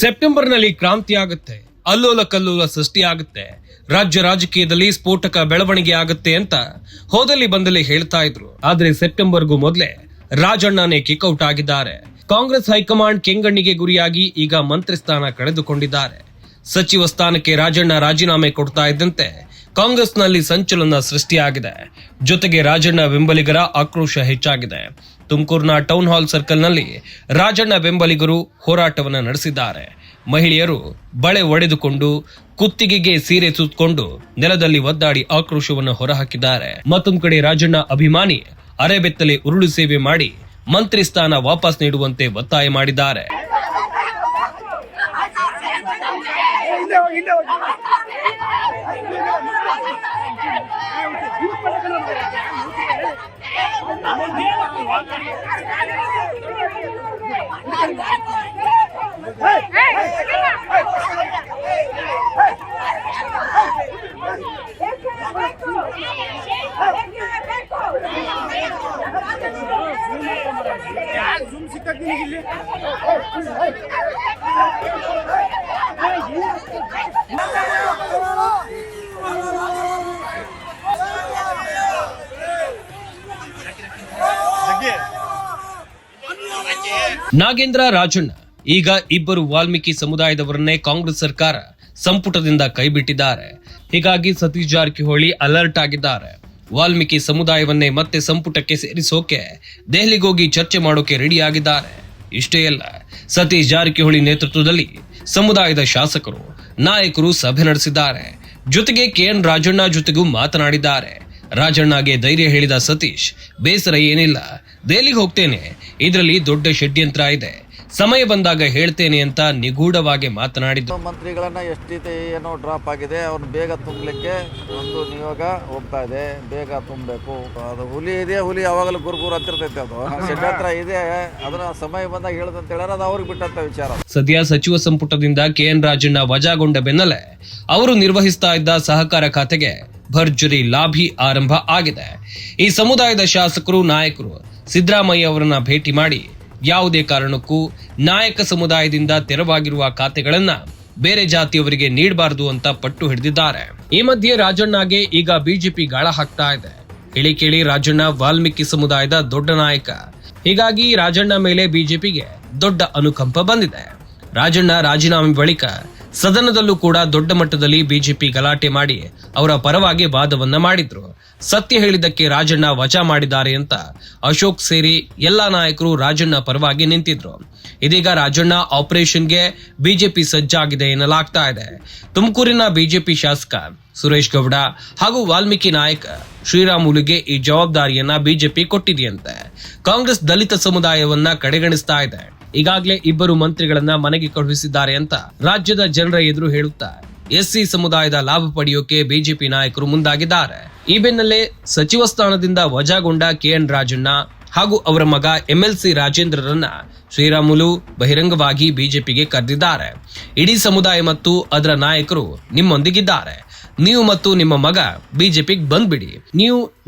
ಸೆಪ್ಟೆಂಬರ್ನಲ್ಲಿ ಕ್ರಾಂತಿ ಆಗುತ್ತೆ, ಅಲ್ಲೋಲ ಕಲ್ಲೋಲ ಸೃಷ್ಟಿಯಾಗುತ್ತೆ, ರಾಜ್ಯ ರಾಜಕೀಯದಲ್ಲಿ ಸ್ಫೋಟಕ ಬೆಳವಣಿಗೆ ಆಗುತ್ತೆ ಅಂತ ಹೋದಲ್ಲಿ ಬಂದಲ್ಲಿ ಹೇಳ್ತಾ ಇದ್ರು. ಆದ್ರೆ ಸೆಪ್ಟೆಂಬರ್ಗೂ ಮೊದಲೇ ರಾಜಣ್ಣನೇ ಕಿಕ್ಔಟ್ ಆಗಿದ್ದಾರೆ. ಕಾಂಗ್ರೆಸ್ ಹೈಕಮಾಂಡ್ ಕೆಂಗಣ್ಣಿಗೆ ಗುರಿಯಾಗಿ ಈಗ ಮಂತ್ರಿ ಸ್ಥಾನ ಕಳೆದುಕೊಂಡಿದ್ದಾರೆ. ಸಚಿವ ಸ್ಥಾನಕ್ಕೆ ರಾಜಣ್ಣ ರಾಜೀನಾಮೆ ಕೊಡ್ತಾ ಇದ್ದಂತೆ ಕಾಂಗ್ರೆಸ್ನಲ್ಲಿ ಸಂಚಲನ ಸೃಷ್ಟಿಯಾಗಿದೆ. ಜೊತೆಗೆ ರಾಜಣ್ಣ ಬೆಂಬಲಿಗರ ಆಕ್ರೋಶ ಹೆಚ್ಚಾಗಿದೆ. ತುಮಕೂರಿನ ಟೌನ್ ಹಾಲ್ ಸರ್ಕಲ್ನಲ್ಲಿ ರಾಜಣ್ಣ ಬೆಂಬಲಿಗರು ಹೋರಾಟವನ್ನು ನಡೆಸಿದ್ದಾರೆ. ಮಹಿಳೆಯರು ಬಳೆ ಒಡೆದುಕೊಂಡು ಕುತ್ತಿಗೆಗೆ ಸೀರೆ ಸುತ್ತಕೊಂಡು ನೆಲದಲ್ಲಿ ಒದ್ದಾಡಿ ಆಕ್ರೋಶವನ್ನು ಹೊರಹಾಕಿದ್ದಾರೆ. ಮತ್ತೊಂದು ಕಡೆ ರಾಜಣ್ಣ ಅಭಿಮಾನಿ ಅರೆಬೆತ್ತಲೆ ಉರುಳು ಸೇವೆ ಮಾಡಿ ಮಂತ್ರಿ ಸ್ಥಾನ ವಾಪಸ್ ನೀಡುವಂತೆ ಒತ್ತಾಯ ಮಾಡಿದ್ದಾರೆ. ನಾಗೇಂದ್ರ, ರಾಜಣ್ಣ ಈಗ ಇಬ್ಬರು ವಾಲ್ಮೀಕಿ ಸಮುದಾಯದವರನ್ನೇ ಕಾಂಗ್ರೆಸ್ ಸರ್ಕಾರ ಸಂಪುಟದಿಂದ ಕೈಬಿಟ್ಟಿದ್ದಾರೆ. ಹೀಗಾಗಿ ಸತೀಶ್ ಜಾರಕಿಹೊಳಿ ಅಲರ್ಟ್ ಆಗಿದ್ದಾರೆ. ವಾಲ್ಮೀಕಿ ಸಮುದಾಯವನ್ನೇ ಮತ್ತೆ ಸಂಪುಟಕ್ಕೆ ಸೇರಿಸೋಕೆ ದೆಹಲಿಗೋಗಿ ಚರ್ಚೆ ಮಾಡೋಕೆ ರೆಡಿ ಆಗಿದ್ದಾರೆ. ಇಷ್ಟೇ ಅಲ್ಲ, ಸತೀಶ್ ಜಾರಕಿಹೊಳಿ ನೇತೃತ್ವದಲ್ಲಿ ಸಮುದಾಯದ ಶಾಸಕರು, ನಾಯಕರು ಸಭೆ ನಡೆಸಿದ್ದಾರೆ. ಜೊತೆಗೆ ಕೆಎನ್ ರಾಜಣ್ಣ ಜೊತೆಗೂ ಮಾತನಾಡಿದ್ದಾರೆ. ರಾಜಣ್ಣಗೆ ಧೈರ್ಯ ಹೇಳಿದ ಸತೀಶ್, ಬೇಸರ ಏನಿಲ್ಲ, ದೆಹಲಿಗೆ ಹೋಗ್ತೇನೆ, ಇದರಲ್ಲಿ ದೊಡ್ಡ ಷಡ್ಯಂತ್ರ ಇದೆ, ಸಮಯ ಬಂದಾಗ ಹೇಳ್ತೇನೆ ಅಂತ ನಿಗೂಢವಾಗಿ ಮಾತನಾಡಿದ್ದು. ಮಂತ್ರಿಗಳನ್ನ ಎಷ್ಟಿದೆ ಏನೋ ಡ್ರಾಪ್ ಆಗಿದೆ, ಅವ್ನು ಬೇಗ ತುಂಬಲಿಕ್ಕೆ ಒಂದು ನಿಯೋಗ ಹೋಗ್ತಾ ಇದೆ, ಬೇಗ ತುಂಬಬೇಕು. ಅದು ಹುಲಿ ಇದೆ, ಹುಲಿ ಯಾವಾಗಲೂ ಗುರುಗುರು ಹತ್ತಿರ್ತೈತೆ, ಅದು ಷಡ್ಯಂತ್ರ ಇದೆ, ಅದನ್ನ ಸಮಯ ಬಂದಾಗ ಹೇಳದಂತ ಹೇಳ್ಯಾರ, ಅದು ಅವ್ರಿಗೆ ಬಿಟ್ಟಂತ ವಿಚಾರ. ಸದ್ಯ ಸಚಿವ ಸಂಪುಟದಿಂದ ಕೆಎನ್ ರಾಜಣ್ಣ ವಜಾಗೊಂಡ ಬೆನ್ನಲ್ಲೇ ಅವರು ನಿರ್ವಹಿಸ್ತಾ ಇದ್ದ ಸಹಕಾರ ಖಾತೆಗೆ ಭರ್ಜರಿ ಲಾಭಿ ಆರಂಭ ಆಗಿದೆ. ಈ ಸಮುದಾಯದ ಶಾಸಕರು, ನಾಯಕರು ಸಿದ್ದರಾಮಯ್ಯ ಅವರನ್ನ ಭೇಟಿ ಮಾಡಿ ಯಾವುದೇ ಕಾರಣಕ್ಕೂ ನಾಯಕ ಸಮುದಾಯದಿಂದ ತೆರವಾಗಿರುವ ಖಾತೆಗಳನ್ನ ಬೇರೆ ಜಾತಿಯವರಿಗೆ ನೀಡಬಾರದು ಅಂತ ಪಟ್ಟು ಹಿಡಿದಿದ್ದಾರೆ. ಈ ಮಧ್ಯೆ ರಾಜಣ್ಣಗೆ ಈಗ ಬಿಜೆಪಿ ಗಾಳ ಹಾಕ್ತಾ ಇದೆ. ಕೇಳಿ ರಾಜಣ್ಣ ವಾಲ್ಮೀಕಿ ಸಮುದಾಯದ ದೊಡ್ಡ ನಾಯಕ. ಹೀಗಾಗಿ ರಾಜಣ್ಣ ಮೇಲೆ ಬಿಜೆಪಿಗೆ ದೊಡ್ಡ ಅನುಕಂಪ ಬಂದಿದೆ. ರಾಜಣ್ಣ ರಾಜೀನಾಮೆ ಬಳಿಕ ಸದನದಲ್ಲೂ ಕೂಡ ದೊಡ್ಡ ಮಟ್ಟದಲ್ಲಿ ಬಿಜೆಪಿ ಗಲಾಟೆ ಮಾಡಿ ಅವರ ಪರವಾಗಿ ವಾದವನ್ನ ಮಾಡಿದ್ರು. ಸತ್ಯ ಹೇಳಿದ್ದಕ್ಕೆ ರಾಜಣ್ಣ ವಜಾ ಮಾಡಿದ್ದಾರೆ ಅಂತ ಅಶೋಕ್ ಸೇರಿ ಎಲ್ಲಾ ನಾಯಕರು ರಾಜಣ್ಣ ಪರವಾಗಿ ನಿಂತಿದ್ರು. ಇದೀಗ ರಾಜಣ್ಣ ಆಪರೇಷನ್ಗೆ ಬಿಜೆಪಿ ಸಜ್ಜಾಗಿದೆ ಎನ್ನಲಾಗ್ತಾ ಇದೆ. ತುಮಕೂರಿನ ಬಿಜೆಪಿ ಶಾಸಕ ಸುರೇಶ್ ಗೌಡ ಹಾಗೂ ವಾಲ್ಮೀಕಿ ನಾಯಕ ಶ್ರೀರಾಮುಲುಗೆ ಈ ಜವಾಬ್ದಾರಿಯನ್ನ ಬಿಜೆಪಿ ಕೊಟ್ಟಿದೆಯಂತೆ. ಕಾಂಗ್ರೆಸ್ ದಲಿತ ಸಮುದಾಯವನ್ನ ಕಡೆಗಣಿಸ್ತಾ ಇದೆ. ಈಗಾಗಲೇ ಇಬ್ಬರು ಮಂತ್ರಿಗಳನ್ನ ಮನೆಗೆ ಕಳುಹಿಸಿದ್ದಾರೆ ಅಂತ ರಾಜ್ಯದ ಜನರ ಎದುರು ಹೇಳುತ್ತಾ ಎಸ್ಸಿ ಸಮುದಾಯದ ಲಾಭ ಪಡೆಯೋಕೆ ಬಿಜೆಪಿ ನಾಯಕರು ಮುಂದಾಗಿದ್ದಾರೆ. ಈ ಬೆನ್ನಲ್ಲೇ ಸಚಿವ ಸ್ಥಾನದಿಂದ ವಜಾಗೊಂಡ ಕೆಎನ್ ರಾಜಣ್ಣ ಹಾಗೂ ಅವರ ಮಗ ಎಂಎಲ್ಸಿ ರಾಜೇಂದ್ರರನ್ನ ಶ್ರೀರಾಮುಲು ಬಹಿರಂಗವಾಗಿ ಬಿಜೆಪಿಗೆ ಕರೆದಿದ್ದಾರೆ. ಇಡೀ ಸಮುದಾಯ ಮತ್ತು ಅದರ ನಾಯಕರು ನಿಮ್ಮೊಂದಿಗಿದ್ದಾರೆ. ನೀವು ಮತ್ತು ನಿಮ್ಮ ಮಗ ಬಿಜೆಪಿಗೆ ಬಂದ್ಬಿಡಿ.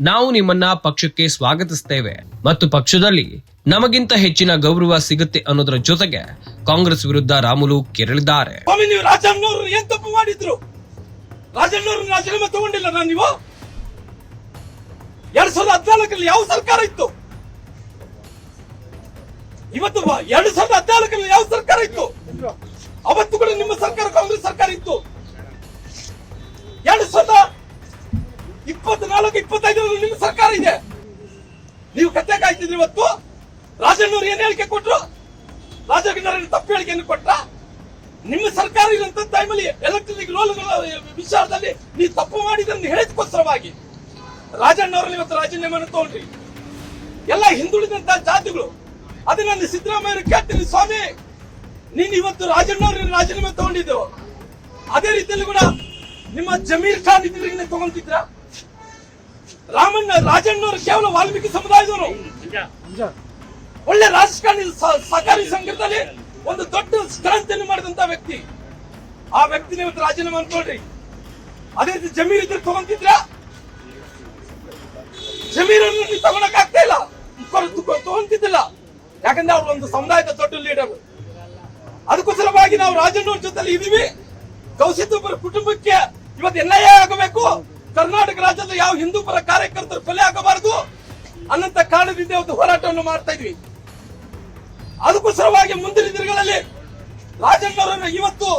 ನಾವು ನಿಮ್ಮನ್ನ ಪಕ್ಷಕ್ಕೆ ಸ್ವಾಗತಿಸ್ತೇವೆ ಮತ್ತು ಪಕ್ಷದಲ್ಲಿ ನಮಗಿಂತ ಹೆಚ್ಚಿನ ಗೌರವ ಸಿಗುತ್ತೆ ಅನ್ನೋದರ ಜೊತೆಗೆ ಕಾಂಗ್ರೆಸ್ ವಿರುದ್ಧ ರಾಮುಲು ಕೆರಳಿದ್ದಾರೆ. ರಾಜಣ್ಣವರು ಏನ್ ತಪ್ಪು ಮಾಡಿದ್ರು? ರಾಜಣ್ಣವರು ರಾಜೀನಾಮೆ ತಗೊಂಡಿಲ್ಲ. ನೀವು 2014 ಯಾವ ಸರ್ಕಾರ ಇತ್ತು? ಇವತ್ತು 2014 ಯಾವ ಸರ್ಕಾರ ಇತ್ತು? ಅವತ್ತು ಕೂಡ ನಿಮ್ಮ ಸರ್ಕಾರ ಕಾಂಗ್ರೆಸ್ ಸರ್ಕಾರ ಇತ್ತು. 2024-25 ನಿಮ್ಮ ಸರ್ಕಾರ ಇದೆ. ನೀವು ಕತ್ತೆ ಕಾಯ್ತಿದ್ರಿ. ಇವತ್ತು ರಾಜಣ್ಣವ್ರು ಏನ್ ಹೇಳಿಕೆ ಕೊಟ್ರು? ರಾಜಣ್ಣವ್ರ ತಪ್ಪು ಹೇಳಿಕೆಯನ್ನು ಕೊಟ್ರ? ನಿಮ್ಮ ಸರ್ಕಾರ ಇರುವಂತ ಟೈಮಲ್ಲಿ ಎಲೆಕ್ಟ್ರಿಕ್ ರೋಲ್ಗಳ ವಿಚಾರದಲ್ಲಿ ನೀವು ತಪ್ಪು ಮಾಡಿದ್ರೆ ಹೇಳಿದಕ್ಕೋಸ್ಕರವಾಗಿ ರಾಜಣ್ಣವ್ರಲ್ಲಿ ಇವತ್ತು ರಾಜೀನಾಮೆಯನ್ನು ತಗೊಂಡ್ರಿ. ಎಲ್ಲ ಹಿಂದುಳಿದಂತ ಜಾತಿಗಳು ಅದನ್ನ ಸಿದ್ದರಾಮಯ್ಯ ಕೇಳ್ತೀನಿ, ಸ್ವಾಮಿ ನೀನ್ ಇವತ್ತು ರಾಜಣ್ಣವ್ರ ರಾಜೀನಾಮೆ ತಗೊಂಡಿದ್ದೆವು, ಅದೇ ರೀತಿಯಲ್ಲಿ ಕೂಡ ನಿಮ್ಮ ಜಮೀರ್ ಖಾನ್ ಇದ್ರಿಗೆ ತಗೊಂತಿದ್ರ? ರಾಜಣ್ಣವರು ಕೇವಲ ವಾಲ್ಮೀಕಿ ಸಮುದಾಯದವರು, ಒಳ್ಳೆ ರಾಜಕಾರಣಿ, ಸಹಕಾರಿ ಸಂಘದಲ್ಲಿ ಒಂದು ದೊಡ್ಡ ಕ್ರಾಂತಿಯನ್ನು ಮಾಡಿದಂತ ವ್ಯಕ್ತಿ. ಆ ವ್ಯಕ್ತಿನ ಇವತ್ತು ರಾಜೀನಾಮೆ ಅನ್ಕೊಳ್ರಿ. ಅದೇ ರೀತಿ ಜಮೀರ್ ಇದ್ರೆ ತಗೊಂತಿದ್ರ? ಜಮೀರನ್ನು ನೀವು ತಗೊಳಕ್ ಆಗ್ತಾ ಇಲ್ಲ, ತಗೊಂತಿದ್ದಿಲ್ಲ. ಯಾಕಂದ್ರೆ ಅವ್ರು ಒಂದು ಸಮುದಾಯದ ದೊಡ್ಡ ಲೀಡರ್. ಅದಕ್ಕೋಸ್ಕರವಾಗಿ ನಾವು ರಾಜಣ್ಣವ್ರ ಜೊತೆಲಿ ಇದೀವಿ. ಗೌಸಿದ್ದೂಪರ ಕುಟುಂಬಕ್ಕೆ ಇವತ್ತು NIA ಆಗಬೇಕು, ಕರ್ನಾಟಕ ರಾಜ್ಯದ ಯಾವ ಹಿಂದೂಪರ ಕಾರ್ಯಕರ್ತರು ಕೊಲೆ ಆಗಬಾರದು ಅನ್ನಂತ ಕಾರಣದಿಂದ ಒಂದು ಹೋರಾಟವನ್ನು ಮಾಡ್ತಾ ಇದ್ವಿ. ಅದಕ್ಕೋಸ್ಕರವಾಗಿ ಮುಂದಿನ ದಿನಗಳಲ್ಲಿ ರಾಜಣ್ಣವರನ್ನ ಇವತ್ತು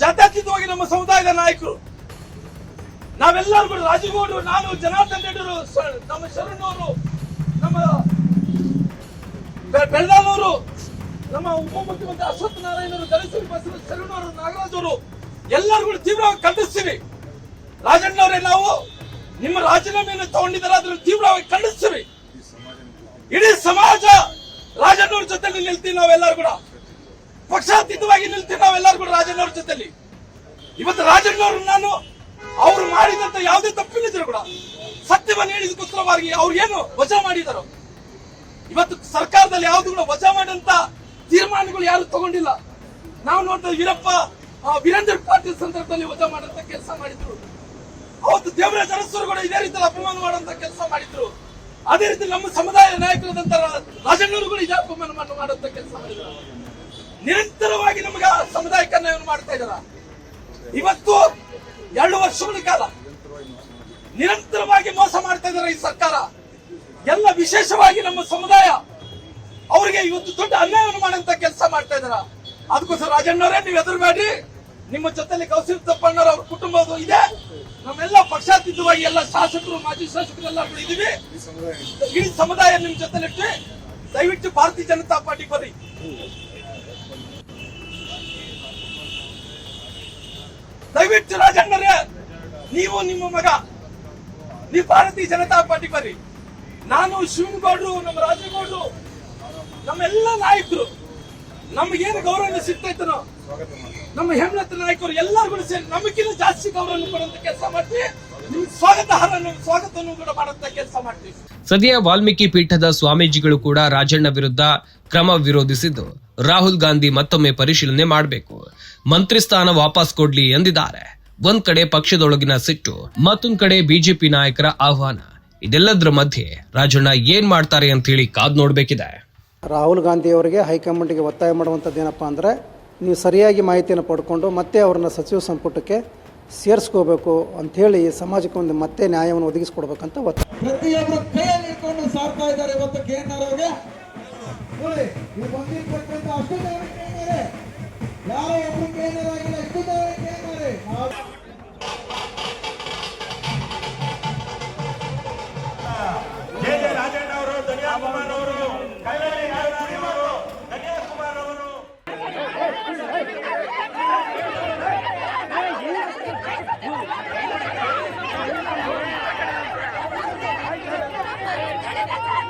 ಜಾತ್ಯತೀತವಾಗಿ ನಮ್ಮ ಸಮುದಾಯದ ನಾಯಕರು ನಾವೆಲ್ಲರೂ ಕೂಡ ರಾಜಗೌಡರು, ನಾನು, ಜನಾರ್ದನ್ ರೆಡ್ಡಿರು, ನಮ್ಮ ಶರಣವರು, ನಮ್ಮ ಬೆಳಗಾನವರು, ನಮ್ಮ ಉಪಮುಖ್ಯಮಂತ್ರಿ ಅಶ್ವತ್ಥ ನಾರಾಯಣರು, ದಲಿತರು, ಬಸವ ಶರಣವರು, ನಾಗರಾಜ್ ಅವರು ಎಲ್ಲರೂ ಕೂಡ ತೀವ್ರವಾಗಿ ಖಂಡಿಸ್ತೀವಿ. ರಾಜಣ್ಣವರೇ, ನಾವು ನಿಮ್ಮ ರಾಜೀನಾಮೆಯನ್ನು ತಗೊಂಡಿದ್ದಾರೆ, ಅದನ್ನು ತೀವ್ರವಾಗಿ ಖಂಡಿಸ್ತೀವಿ. ಇಡೀ ಸಮಾಜ ರಾಜಣ್ಣವ್ರ ಜೊತೆಲಿ ನಿಲ್ತೀವಿ. ನಾವೆಲ್ಲರೂ ಕೂಡ ಪಕ್ಷಾತೀತವಾಗಿ ನಿಲ್ತೀವಿ. ನಾವೆಲ್ಲರೂ ಕೂಡ ರಾಜಣ್ಣವ್ರ ಜೊತೆಲಿ. ಇವತ್ತು ರಾಜಣ್ಣವ್ರು ನಾನು ಅವ್ರು ಮಾಡಿದಂತ ಯಾವುದೇ ತಪ್ಪಿಲ್ಲದ್ರು ಕೂಡ ಸತ್ಯವನ್ನು ಹೇಳಿದಕ್ಕೋಸ್ಕರವಾಗಿ ಅವ್ರು ಏನು ವಜಾ ಮಾಡಿದಾರೋ, ಇವತ್ತು ಸರ್ಕಾರದಲ್ಲಿ ಯಾವ್ದು ಕೂಡ ವಜಾ ಮಾಡಂತ ತೀರ್ಮಾನಗಳು ಯಾರು ತಗೊಂಡಿಲ್ಲ. ನಾವು ನೋಡ್ತೇವೆ ವೀರೇಂದ್ರ ಪಾಟೀಲ್ ಸಂದರ್ಭದಲ್ಲಿ ವಜಾ ಮಾಡಂತ ಕೆಲಸ ಮಾಡಿದ್ರು. ಅವತ್ತು ದೇವರಾಜ ಅರಸರು ಕೂಡ ಇದೇ ರೀತಿ ಅಪಮಾನ ಮಾಡುವಂತ ಕೆಲಸ ಮಾಡಿದ್ರು. ಅದೇ ರೀತಿ ನಮ್ಮ ಸಮುದಾಯ ನಾಯಕರಾದಂತ ರಾಜಣ್ಣವರು ಕೂಡ ಇದೇ ಅಪಮಾನ ಮಾಡುವಂತ ಕೆಲಸ ಮಾಡಿದ್ರು. ನಿರಂತರವಾಗಿ ನಮಗೆ ಸಮುದಾಯಕ್ಕೆ ಅನ್ಯಾಯವನ್ನು ಮಾಡ್ತಾ ಇದ್ದಾರ. ಇವತ್ತು 2 ವರ್ಷಗಳ ಕಾಲ ನಿರಂತರವಾಗಿ ಮೋಸ ಮಾಡ್ತಾ ಇದ್ದಾರೆ ಈ ಸರ್ಕಾರ. ಎಲ್ಲ ವಿಶೇಷವಾಗಿ ನಮ್ಮ ಸಮುದಾಯ ಅವರಿಗೆ ಇವತ್ತು ದೊಡ್ಡ ಅನ್ಯಾಯವನ್ನು ಮಾಡುವಂತ ಕೆಲಸ ಮಾಡ್ತಾ ಇದ್ದಾರ. ಅದಕ್ಕೋಸ್ಕರ ರಾಜಣ್ಣವರೇ, ನೀವು ಎದುರುಬೇಡ್ರಿ. ನಿಮ್ಮ ಜೊತೆಲಿ ಕೌಸಿದ್ದಪ್ಪಣ್ಣವ್ರ ಅವ್ರ ಕುಟುಂಬ ಇದೆ. ನಮ್ಮೆಲ್ಲ ಪಕ್ಷಾತೀತವಾಗಿ ಎಲ್ಲ ಶಾಸಕರು, ಮಾಜಿ ಶಾಸಕರು ಎಲ್ಲ ಇದೀವಿ. ಇಡೀ ಸಮುದಾಯ ನಿಮ್ ಜೊತೆಲಿಟ್ಟು ದಯವಿಟ್ಟು ಭಾರತೀಯ ಜನತಾ ಪಾರ್ಟಿ ಬರ್ರಿ. ದಯವಿಟ್ಟು ರಾಜಣ್ಣರೇ, ನೀವು ನಿಮ್ಮ ಮಗ ನೀವು ಭಾರತೀಯ ಜನತಾ ಪಾರ್ಟಿ ಬರ್ರಿ. ನಾನು ಶಿವನಗೌಡರು, ನಮ್ಮ ರಾಜೇಗೌಡರು, ನಮ್ಮೆಲ್ಲ ನಾಯಕರು ನಮಗೇನು ಗೌರವ ಸಿಗ್ತೈತನೋ ನಮ್ಮ ಹೇಮಲತ ನಾಯಕರು ಎಲ್ಲರೂ ಸೇರಿ ನಮಗಿಂತ ಜಾಸ್ತಿ ಗೌರವ ಕೊಡುವಂತ ಕೆಲಸ ಮಾಡ್ತೀವಿ. ನಿಮ್ಗೆ ಸ್ವಾಗತವನ್ನು ಕೂಡ ಮಾಡುವಂತ ಕೆಲಸ ಮಾಡ್ತೀವಿ. ಸದ್ಯ ವಾಲ್ಮೀಕಿ ಪೀಠದ ಸ್ವಾಮೀಜಿಗಳು ಕೂಡ ರಾಜಣ್ಣ ವಿರುದ್ಧ ಕ್ರಮ ವಿರೋಧಿಸಿದ್ದು, ರಾಹುಲ್ ಗಾಂಧಿ ಮತ್ತೊಮ್ಮೆ ಪರಿಶೀಲನೆ ಮಾಡಬೇಕು, ಮಂತ್ರಿ ಸ್ಥಾನ ವಾಪಸ್ ಕೊಡ್ಲಿ ಎಂದಿದ್ದಾರೆ. ಒಂದ್ ಕಡೆ ಪಕ್ಷದೊಳಗಿನ ಸಿಟ್ಟು, ಮತ್ತೊಂದ್ ಕಡೆ ಬಿಜೆಪಿ ನಾಯಕರ ಆಹ್ವಾನ. ಇದೆಲ್ಲದರ ಮಧ್ಯೆ ರಾಜಣ್ಣ ಏನ್ ಮಾಡ್ತಾರೆ ಅಂತ ಹೇಳಿ ಕಾದ್ ನೋಡ್ಬೇಕಿದೆ. ರಾಹುಲ್ ಗಾಂಧಿ ಅವರಿಗೆ ಹೈಕಮಾಂಡ್ಗೆ ಒತ್ತಾಯ ಮಾಡುವಂಥದ್ದು ಏನಪ್ಪ ಅಂದರೆ, ನೀವು ಸರಿಯಾಗಿ ಮಾಹಿತಿಯನ್ನು ಪಡ್ಕೊಂಡು ಮತ್ತೆ ಅವ್ರನ್ನ ಸಚಿವ ಸಂಪುಟಕ್ಕೆ ಸೇರಿಸ್ಕೋಬೇಕು ಅಂಥೇಳಿ ಸಮಾಜಕ್ಕೆ ಒಂದು ಮತ್ತೆ ನ್ಯಾಯವನ್ನು ಒದಗಿಸ್ಕೊಡ್ಬೇಕಂತ ಒತ್ತಾಯ. ಪ್ರತಿಯೊಬ್ಬರು ಕೈಯಲ್ಲಿ ಇಟ್ಕೊಂಡು ಸಾರ್ತಾ ಇದ್ದಾರೆ. ಇವತ್ತು KNR ಅವರಿಗೆ ಅಷ್ಟು ಯಾರೋ ಒಬ್ರು KNR ಆಗಿಲ್ಲ, ಇಷ್ಟು KNR